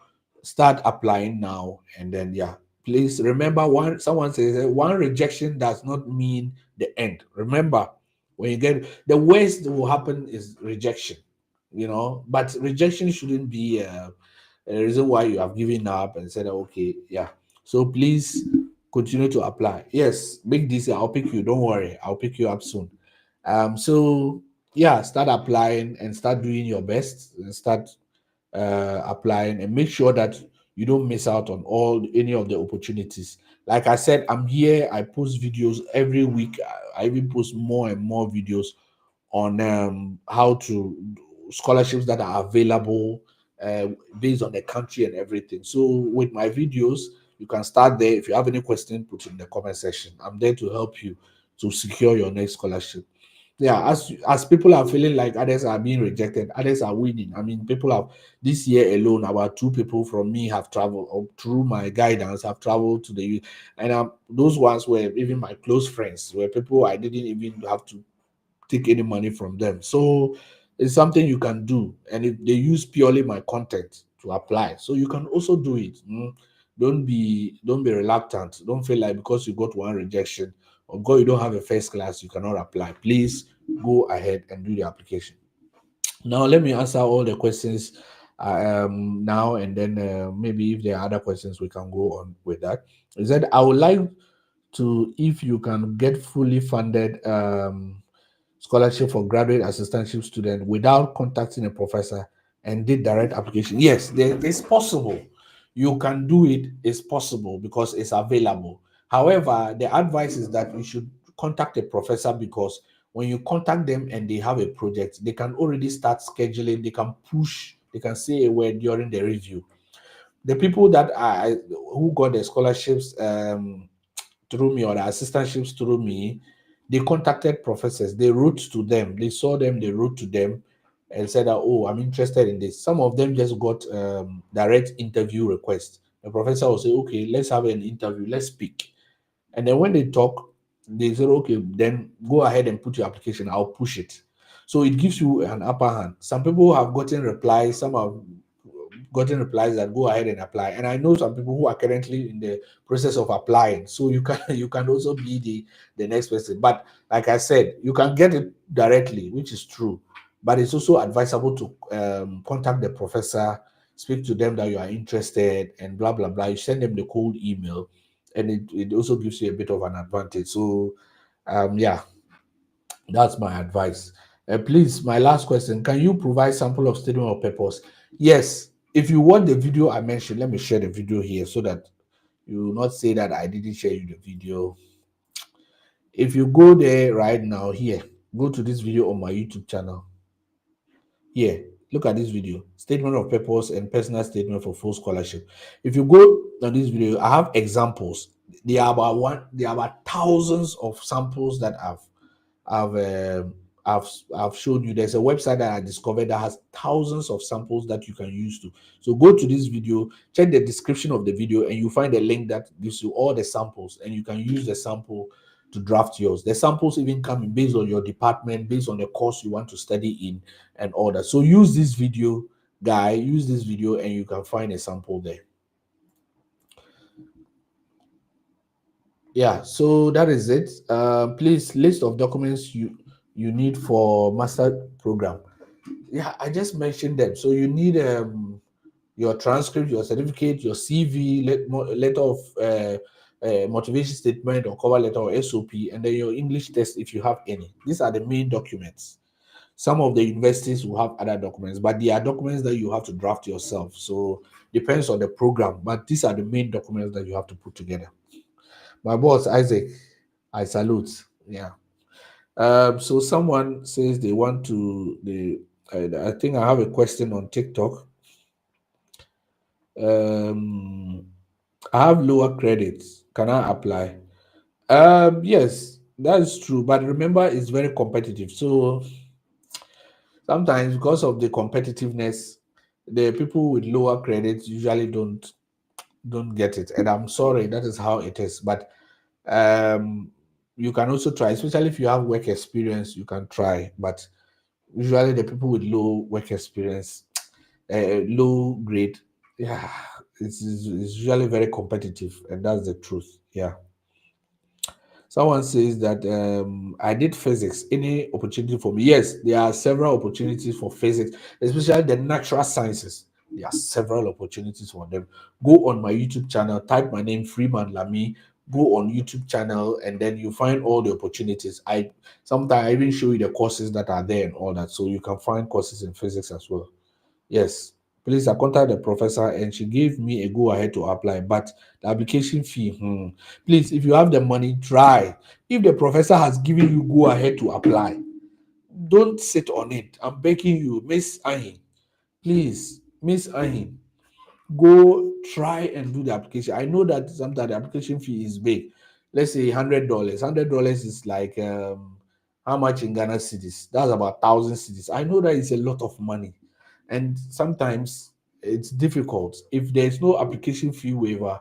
start applying now. And then, yeah, please remember, someone says one rejection does not mean the end. Remember, when you get, the worst that will happen is rejection, but rejection shouldn't be a reason why you have given up and said, okay, yeah. So please continue to apply. Yes, big DC, I'll pick you. Don't worry, I'll pick you up soon. So yeah, start applying and start doing your best, and start applying, and make sure that you don't miss out on any of the opportunities. Like I said, I'm here. I post videos every week. I even post more and more videos on how to scholarships that are available, uh, based on the country and everything. So with my videos, you can start there. If you have any question, put it in the comment section. I'm there to help you to secure your next scholarship. Yeah, as people are feeling like others are being rejected, others are winning. I mean, people have, this year alone, about two people from me have traveled, or through my guidance have traveled to the and those ones were even my close friends, were people I didn't even have to take any money from them. So it's something you can do. And if they use purely my content to apply, so you can also do it. Don't be reluctant. Don't feel like because you got one rejection or because you don't have a first class, you cannot apply. Please go ahead and do the application. Now let me answer all the questions now, and then maybe if there are other questions, we can go on with that. Is that I would like to, if you can get fully funded scholarship for graduate assistantship student without contacting a professor, and did direct application. Yes, it's possible. You can do it. It's possible because it's available. However, the advice is that you should contact a professor, because when you contact them and they have a project, they can already start scheduling. They can push. They can say a word during the review. The people that are who got the scholarships through me, or the assistantships through me, they contacted professors. They wrote to them. They saw them. They wrote to them and said that, oh, I'm interested in this. Some of them just got direct interview requests. The professor will say, okay, let's have an interview. Let's speak. And then when they talk, they say, okay, then go ahead and put your application. I'll push it. So it gives you an upper hand. Some people have gotten replies. Some have gotten replies that go ahead and apply. And I know some people who are currently in the process of applying. So you can you can also be the next person. But like I said, you can get it directly, which is true. But it's also advisable to contact the professor, speak to them that you are interested, and blah blah blah. You send them the cold email, and it also gives you a bit of an advantage. So yeah, that's my advice. Please, my last question: can you provide sample of statement of purpose? Yes. If you want the video I mentioned, let me share the video here so that you will not say that I didn't share you the video. If you go there right now, here, go to this video on my YouTube channel. Here, look at this video: statement of purpose and personal statement for full scholarship. If you go on this video, I have examples. There are about thousands of samples that I've I've shown you. There's a website that I discovered that has thousands of samples that you can use to. So go to this video, check the description of the video, and you find a link that gives you all the samples, and you can use the sample to draft yours. The samples even come in based on your department, based on the course you want to study in, and all that. So use this video, use this video, and you can find a sample there. Yeah, so that is it. Please, list of documents you need for master program. Yeah, I just mentioned them. So you need your transcript, your certificate, your CV, letter of motivation statement or cover letter or SOP, and then your English test if you have any. These are the main documents. Some of the universities will have other documents, but they are documents that you have to draft yourself. So depends on the program, but these are the main documents that you have to put together. My boss, Isaac, I salute. Yeah. So someone says they want to. I think I have a question on TikTok. I have lower credits. Can I apply? Yes, that's true. But remember, it's very competitive. So sometimes, because of the competitiveness, the people with lower credits usually don't get it. And I'm sorry, that is how it is. But um, you can also try, especially if you have work experience. You can try, but usually the people with low work experience, low grade, yeah, it's usually very competitive, and that's the truth. Yeah. Someone says that I did physics. Any opportunity for me? Yes, there are several opportunities for physics, especially the natural sciences. There are several opportunities for them. Go on my YouTube channel, type my name, Freeman Lamy. Go on YouTube channel, and then you find all the opportunities. I sometimes I even show you the courses that are there and all that, so you can find courses in physics as well. Yes. Please, I contacted the professor and she gave me a go ahead to apply, but the application fee, please, if you have the money, try. If the professor has given you go ahead to apply, don't sit on it. I'm begging you, Miss Ahin. Please, Miss Ahin, go try and do the application. I know that sometimes the application fee is big. Let's say $100. $100 is like how much in Ghana cities? That's about 1,000 cities. I know that it's a lot of money, and sometimes it's difficult if there's no application fee waiver.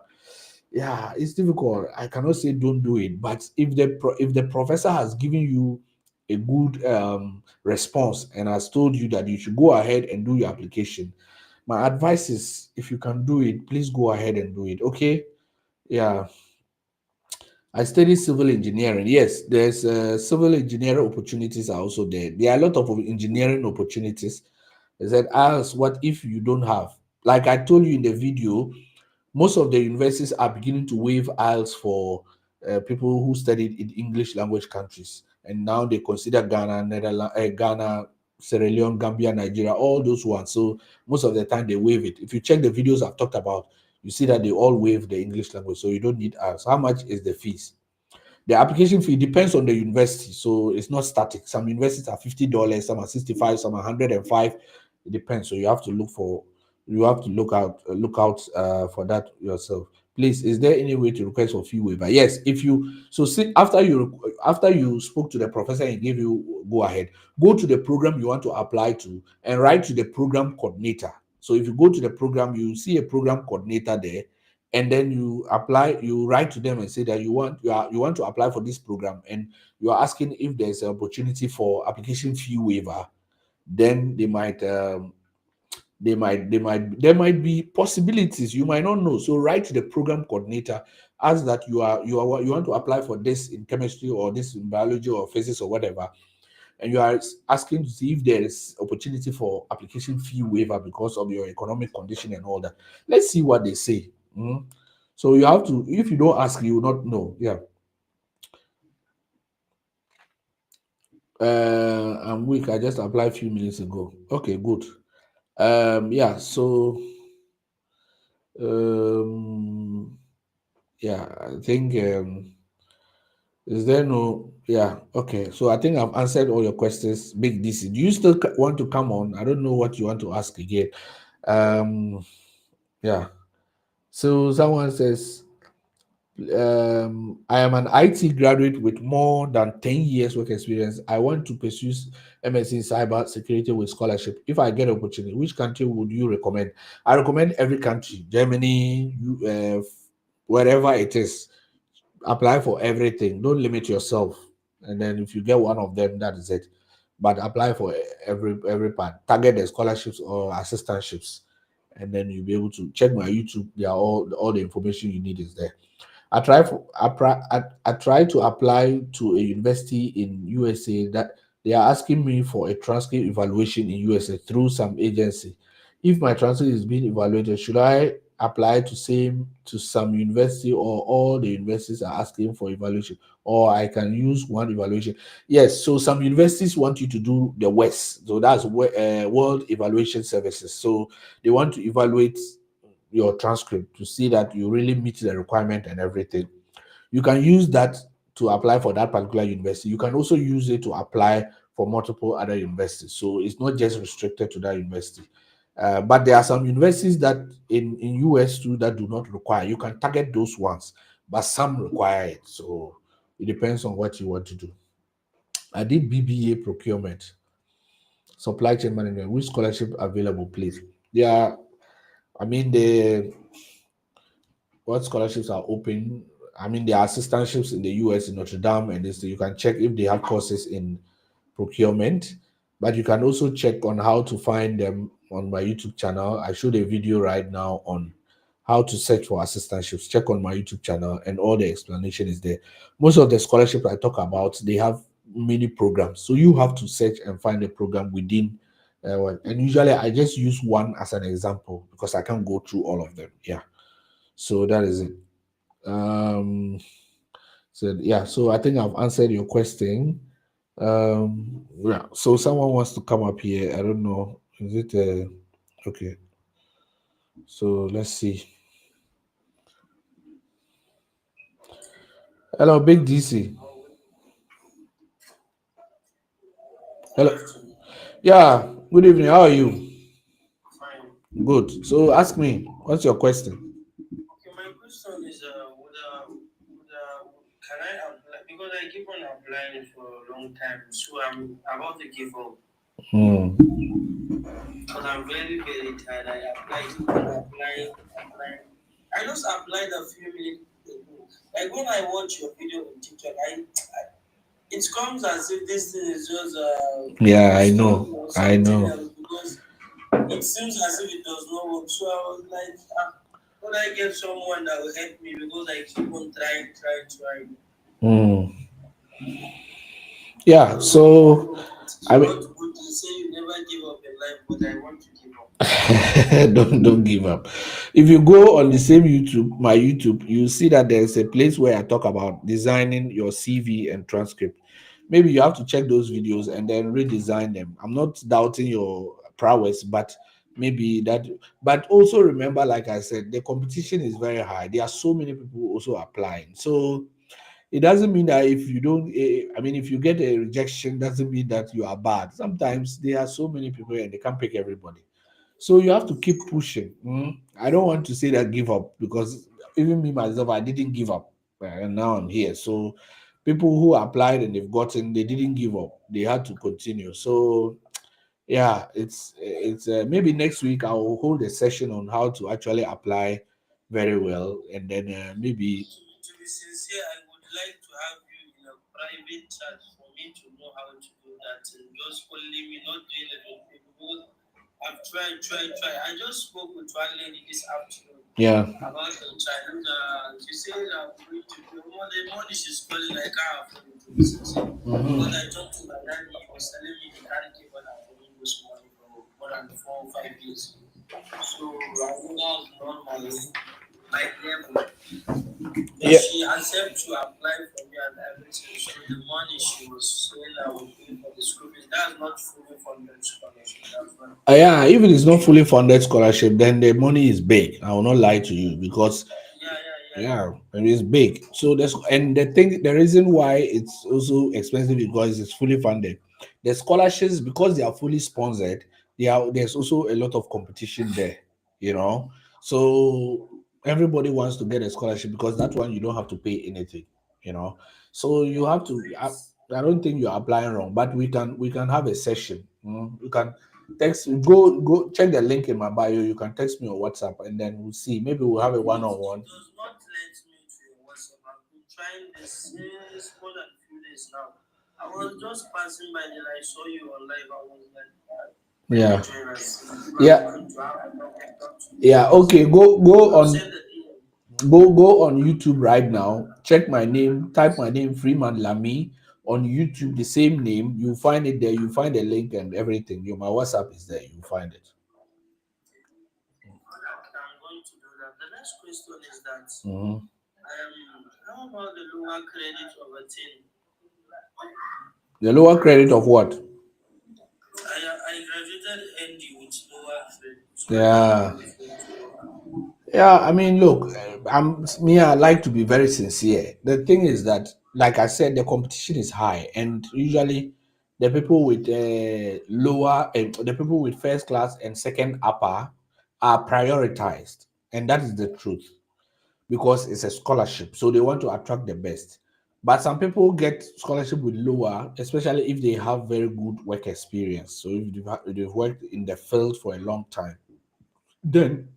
Yeah, it's difficult. I cannot say don't do it, but if the professor has given you a good response and has told you that you should go ahead and do your application, my advice is if you can do it, please go ahead and do it. Okay. Yeah. I study civil engineering. Yes, there's civil engineering opportunities are also there. There are a lot of engineering opportunities. I said, ask what if you don't have. Like I told you in the video, most of the universities are beginning to waive IELTS for people who studied in English language countries, and now they consider Ghana, Netherlands, Ghana, Sierra Leone, Gambia, Nigeria, all those ones. So most of the time they waive it. If you check the videos I've talked about, you see that they all waive the English language, so you don't need IELTS. How much is the fees? The application fee depends on the university, so it's not static. Some universities are $50, some are 65, some are 105. It depends. So you have to look out for that yourself. Please, is there any way to request for fee waiver? Yes, if you so see after you spoke to the professor and gave you go ahead, go to the program you want to apply to and write to the program coordinator. So if you go to the program, you see a program coordinator there, and then you write to them and say that you want to apply for this program, and you are asking if there's an opportunity for application fee waiver. Then there might be possibilities you might not know. So write to the program coordinator, ask that you want to apply for this in chemistry or this in biology or physics or whatever, and you are asking to see if there is opportunity for application fee waiver because of your economic condition and all that. Let's see what they say. So you have to, if you don't ask, you will not know. Yeah. I'm weak. I just applied a few minutes ago. Okay, good. Yeah, so yeah, I think is there no, yeah, okay. So I think I've answered all your questions. Big DC. Do you still want to come on? I don't know what you want to ask again. Yeah. So someone says, I am an IT graduate with more than 10 years work experience. I want to pursue MSc in cyber security with scholarship. If I get opportunity, which country would you recommend? I recommend every country, Germany, wherever it is. apply for everything. Don't limit yourself. And then if you get one of them, that is it. But apply for every part. Target the scholarships or assistantships, and then you'll be able to check my YouTube. They are all the information you need is there. I try to apply to a university in USA that they are asking me for a transcript evaluation in USA through some agency. If my transcript is being evaluated, should I apply to some university, or all the universities are asking for evaluation, or I can use one evaluation? Yes, so some universities want you to do the West, so that's World Evaluation Services. So they want to evaluate your transcript to see that you really meet the requirement and everything. You can use that to apply for that particular university. You can also use it to apply for multiple other universities. So it's not just restricted to that university. But there are some universities that in US too that do not require. You can target those ones, but some require it. So it depends on what you want to do. I did BBA procurement, supply chain management. Which scholarship available, please? Yeah, I mean the what scholarships are open. I mean, there are assistantships in the US in Notre Dame, and this you can check if they have courses in procurement. But you can also check on how to find them on my YouTube channel. I showed a video right now on how to search for assistantships. Check on my YouTube channel, and all the explanation is there. Most of the scholarships I talk about, they have many programs, so you have to search and find a program within. And usually, I just use one as an example because I can't go through all of them. Yeah, so that is it. So yeah, so I think I've answered your question. Yeah, so someone wants to come up here. I don't know. Is it okay? So let's see. Hello, Big DC. Hello. Yeah. Good evening. How are you? Good. So ask me. What's your question? Hmm. Yeah, I know. I know. Hmm. Yeah. So I mean, don't give up. If you go on the same YouTube, my YouTube, you see that there's a place where I talk about designing your CV and transcript. Maybe you have to check those videos and then redesign them. I'm not doubting your prowess, but maybe that. But also remember, like I said, the competition is very high. There are so many people also applying. So it doesn't mean that if you don't, I mean, if you get a rejection, doesn't mean that you are bad. Sometimes there are so many people and they can't pick everybody. So you have to keep pushing. I don't want to say that give up, because even me myself, I didn't give up, and now I'm here. So people who applied and they've gotten, they didn't give up. They had to continue. So yeah, it's maybe next week I'll hold a session on how to actually apply very well, and then maybe. Yeah. Mhm. Yeah. Yeah, if it is not fully funded scholarship, then the money is big. I will not lie to you, because yeah, it is big. So there's, and the reason why it's also expensive because it's fully funded. The scholarships, because they are fully sponsored, there's also a lot of competition there, you know. So everybody wants to get a scholarship because that one you don't have to pay anything, you know. So you have to. I don't think you're applying wrong, but we can have a session. You can text, go check the link in my bio. You can text me on WhatsApp, and then we'll see. Maybe we'll have a one-on-one. Yeah. Yeah. Yeah. Okay. Go on YouTube right now. Check my name. Type my name, Freeman Lamy, on YouTube. The same name. You find it there. You find the link and everything. My WhatsApp is there. You find it. Mhm. The lower credit of what? Yeah. Yeah, I mean, look, I like to be very sincere. The thing is that, like I said, the competition is high, and usually the people with the people with first class and second upper are prioritized, and that is the truth because it's a scholarship, so they want to attract the best. But some people get scholarship with lower, especially if they have very good work experience. So if they've worked in the field for a long time, then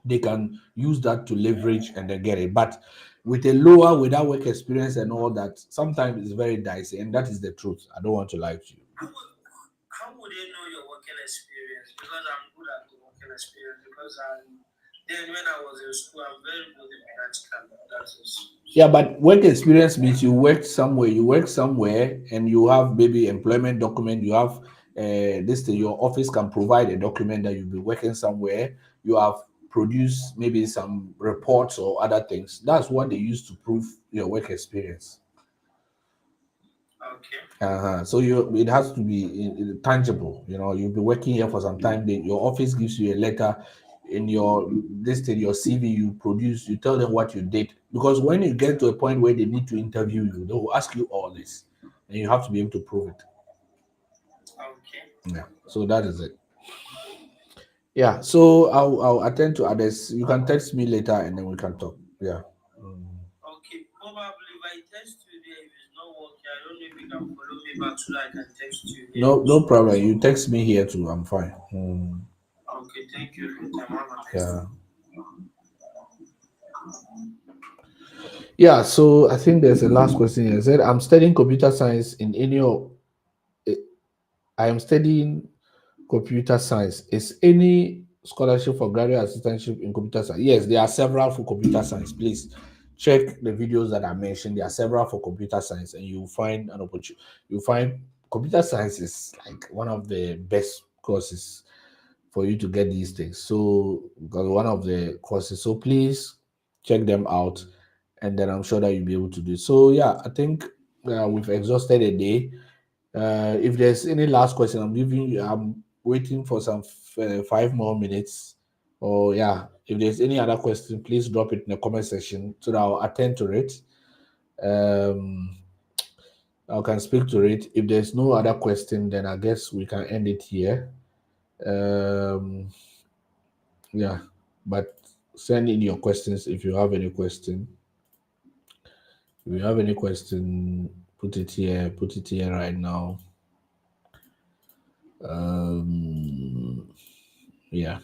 they can use that to leverage and then get it. But with a lower, without work experience and all that, sometimes it's very dicey, and that is the truth. I don't want to lie to you. Yeah, but work experience means you work somewhere, and you have maybe employment document. You have this thing. Your office can provide a document that you'll be working somewhere. You have produced maybe some reports or other things. That's what they use to prove your work experience. So it has to be tangible. You'll be working here for some time. Your office gives you a letter. In your this thing, your CV, you produce. You tell them what you did, because when you get to a point where they need to interview you, they will ask you all this, and you have to be able to prove it. Yeah. So that is it. Yeah. So I'll attend to others. You can text me later, and then we can talk. Yeah. Mm. No problem. You text me here too. I'm fine. Mm. Yeah. Yeah, so I think there's a last question here. It said, I'm studying computer science in any of I am studying computer science. Is any scholarship for graduate assistantship in computer science? Yes, there are several for computer science. Please check the videos that I mentioned. There are several for computer science, and you'll find an opportunity. You'll find computer science is like one of the best courses for you to get these things. So, because one of the courses. So please check them out, and then I'm sure that you'll be able to do it. So yeah, I think we've exhausted a day. If there's any last question, I'm waiting for some 5 more minutes. Or yeah, if there's any other question, please drop it in the comment section so that I'll attend to it. Um, I can speak to it. If there's no other question, then I guess we can end it here. Um, yeah, but send in your questions if you have any question. If you have any question, put it here. Put it here right now. Um, yeah.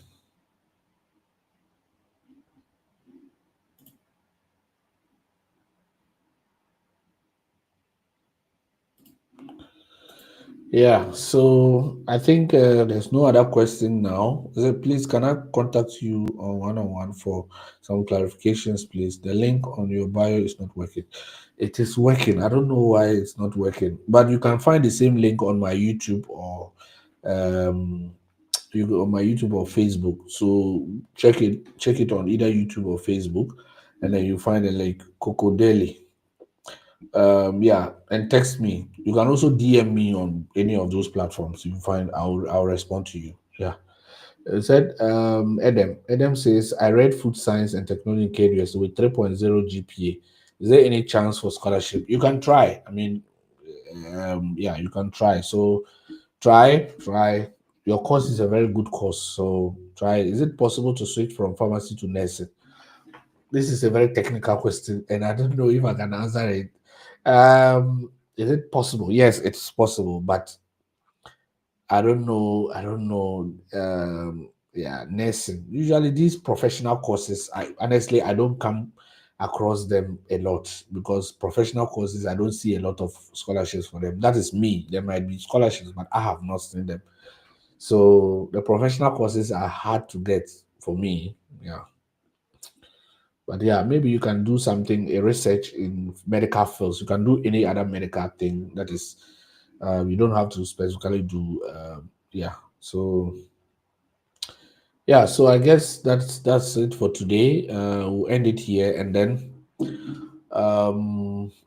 Yeah, so I think there's no other question now. Please, can I contact you on one-on-one for some clarifications, please? The link on your bio is not working. It is working. I don't know why it's not working, but you can find the same link on my YouTube or um, you go on my YouTube or Facebook. So check it on either YouTube or Facebook, and then you find a link, Coco Daily. Yeah, and text me. You can also DM me on any of those platforms. You find I'll respond to you. Yeah. It said Adam says, I read food science and technology in KDS with 3.0 GPA. Is there any chance for scholarship? You can try. I mean, yeah, you can try. So try. Your course is a very good course. So try. Is it possible to switch from pharmacy to nursing? This is a very technical question, and I don't know if I can answer it. Is it possible? Yes, it's possible, but I don't know. I don't know. Yeah, nursing. Usually, these professional courses, I honestly I don't come. across them a lot, because professional courses, I don't see a lot of scholarships for them. That is me. There might be scholarships, but I have not seen them. So the professional courses are hard to get for me. Yeah. But yeah, maybe you can do something, a research in medical fields. You can do any other medical thing that is, you don't have to specifically do, yeah. So yeah, so I guess that's it for today. We'll end it here, and then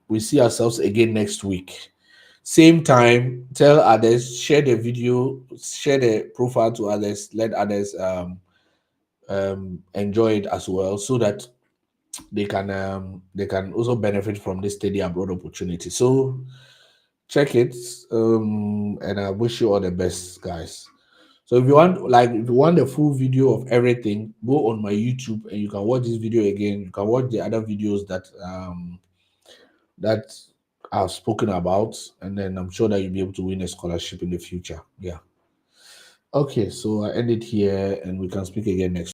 we see ourselves again next week. Same time, tell others, share the video, share the profile to others, let others enjoy it as well, so that they can also benefit from this study abroad opportunity. So check it, and I wish you all the best, guys. So if you want the full video of everything, go on my YouTube and you can watch this video again. You can watch the other videos that I've spoken about, and then I'm sure that you'll be able to win a scholarship in the future. Yeah. Okay, so I end it here, and we can speak again next.